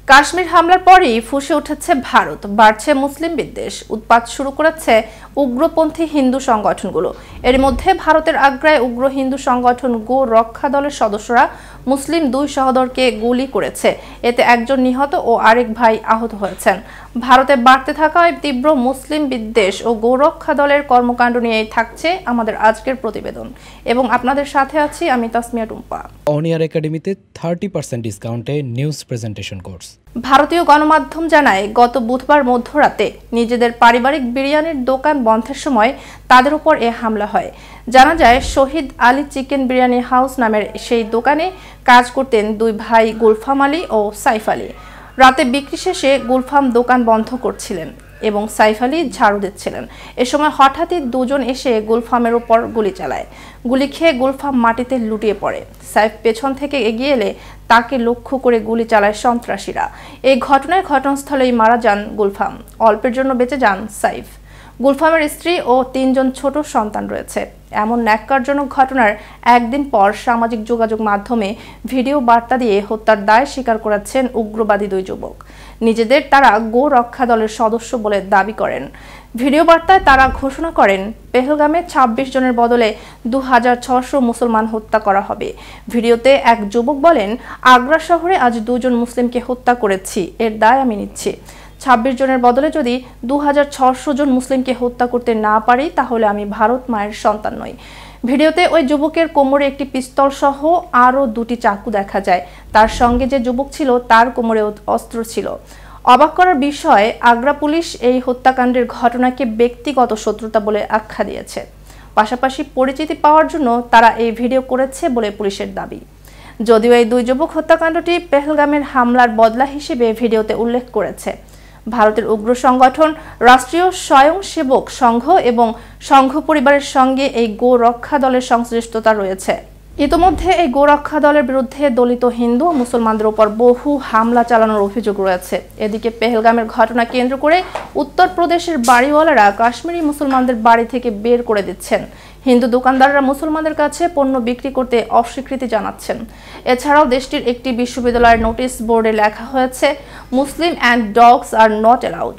কাশ্মীর হামলার পরই ফুঁসে উঠেছে ভারত, বাড়ছে মুসলিম বিদ্বেষ, উৎপাত শুরু করেছে উগ্রপন্থী হিন্দু সংগঠনগুলো। এর মধ্যে ভারতের আগ্রায় উগ্র হিন্দু সংগঠন গো রক্ষা দলের সদস্যরা মুসলিম দুই সহোদরকে গুলি করেছে। এতে একজন নিহত ও আরেক ভাই আহত হয়েছেন। ভারতে বাড়তে থাকা তীব্র মুসলিম বিদ্বেষ ও গোরক্ষা দলের কর্মকাণ্ড নিয়েই থাকছে আমাদের আজকের প্রতিবেদন, এবং আপনাদের সাথে আছি আমি তাসমিয়া টুম্পা। অনিয়ার একাডেমিতে 30% ডিসকাউন্টে নিউজ প্রেজেন্টেশন কোর্স। ভারতীয় গণমাধ্যম জানায়, গত বুধবার মধ্যরাতে নিজেদের পারিবারিক বিরিয়ানির দোকান বন্ধের সময় তাদের উপর এ হামলা হয়। জানা যায়, শহীদ আলী চিকেন বিরিয়ানি হাউস নামের সেই দোকানে কাজ করতেন দুই ভাই গুলফাম আলী ও সাইফ আলী। রাতে বিক্রি শেষে গুলফাম দোকান বন্ধ করছিলেন এবং সাইফ আলী ঝাড়ু দিচ্ছিলেন। এ সময় হঠাৎই দুজন এসে গুলফামের উপর গুলি চালায়। গুলি খেয়ে গুলফাম মাটিতে লুটিয়ে পড়ে। সাইফ পেছন থেকে এগিয়ে এলে তাকে লক্ষ্য করে গুলি চালায় সন্ত্রাসীরা। এই ঘটনায় ঘটনাস্থলেই মারা যান গুলফাম। অল্পের জন্য বেঁচে যান সাইফ। গুলফামের স্ত্রী ও 3 জন ছোট সন্তান রয়েছে। এমন ন্যাক্কারজনক ঘটনার একদিন পর সামাজিক যোগাযোগ মাধ্যমে ভিডিও বার্তা দিয়ে হত্যার দায় স্বীকার করেছেন উগ্রবাদী দুই যুবক। নিজেদের তারা গো রক্ষা দলের সদস্য বলে দাবি করেন। ভিডিও বার্তায় তারা ঘোষণা করেন, পেহেলগামে 26 জনের বদলে 2600 মুসলমান হত্যা করা হবে। ভিডিওতে এক যুবক বলেন, আগ্রা শহরে আজ 2 জন মুসলিমকে হত্যা করেছি, এর দায় আমি নিচ্ছি। 26 জনের বদলে যদি 2600 জন মুসলিমকে হত্যা করতে না পারি, তাহলে আমি ভারত মায়ের সন্তান নই। ভিডিওতে ওই যুবকের কোমরে একটি পিস্তল সহ আরও 2টি চাকু দেখা যায়। তার সঙ্গে যে যুবক ছিল তার কোমরে অস্ত্র ছিল। অবাক করার বিষয়, আগ্রা পুলিশ এই হত্যাকাণ্ডের ঘটনাকে ব্যক্তিগত শত্রুতা বলে আখ্যা দিয়েছে। পাশাপাশি পরিচিতি পাওয়ার জন্য তারা এই ভিডিও করেছে বলে পুলিশের দাবি। যদিও এই দুই যুবক হত্যাকাণ্ডটি পেহেলগামের হামলার বদলা হিসেবে ভিডিওতে উল্লেখ করেছে। ভারতের উগ্র সংগঠন রাষ্ট্রীয় স্বয়ংসেবক সংঘ এবং সংঘ পরিবারের সঙ্গে এই গো রক্ষা দলের সংশ্লিষ্টতা রয়েছে। ইতোমধ্যে এই গো রক্ষা দলের বিরুদ্ধে দলিত হিন্দু ও মুসলমানদের উপর বহু হামলা চালানোর অভিযোগ রয়েছে। এদিকে পেহেলগামের ঘটনা কেন্দ্র করে উত্তরপ্রদেশের বাড়িওয়ালারা কাশ্মীরি মুসলমানদের বাড়ি থেকে বের করে দিচ্ছেন। হিন্দু দোকানদাররা মুসলমানদের কাছে পণ্য বিক্রি করতে অস্বীকৃতি জানাচ্ছেন। এছাড়াও দেশটির একটি বিশ্ববিদ্যালয়ের নোটিশ বোর্ডে লেখা হয়েছে, Muslim and dogs are not allowed.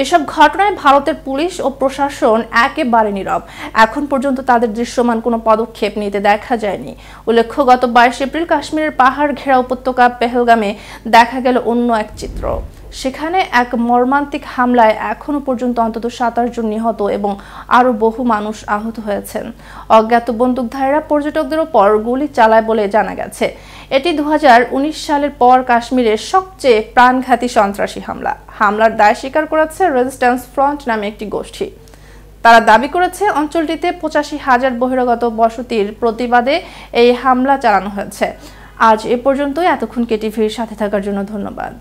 এসব ঘটনায় ভারতের পুলিশ ও প্রশাসন একেবারে নীরব। এখন পর্যন্ত তাদের দৃশ্যমান কোনো পদক্ষেপ নিতে দেখা যায়নি। উল্লেখ্য, গত 22 এপ্রিল কাশ্মীরের পাহাড় ঘেরা উপত্যকা পেহেলগামে দেখা গেল অন্য এক চিত্র। সেখানে এক মর্মান্তিক হামলায় এখনো পর্যন্ত অন্তত 27 জন নিহত এবং আরও বহু মানুষ আহত হয়েছেন। অজ্ঞাত বন্দুকধারীরা পর্যটকদের উপর গুলি চালায় বলে জানা গেছে। এটি 2019 সালের পর কাশ্মীরের সবচেয়ে প্রাণঘাতী সন্ত্রাসী হামলা। হামলার দায় স্বীকার করেছে রেজিস্ট্যান্স ফ্রন্ট নামে একটি গোষ্ঠী। তারা দাবি করেছে, অঞ্চলটিতে 85,000 বহিরাগত বসতির প্রতিবাদে এই হামলা চালানো হয়েছে। আজ এ পর্যন্তই। এতক্ষণ কেটিভির সাথে থাকার জন্য ধন্যবাদ।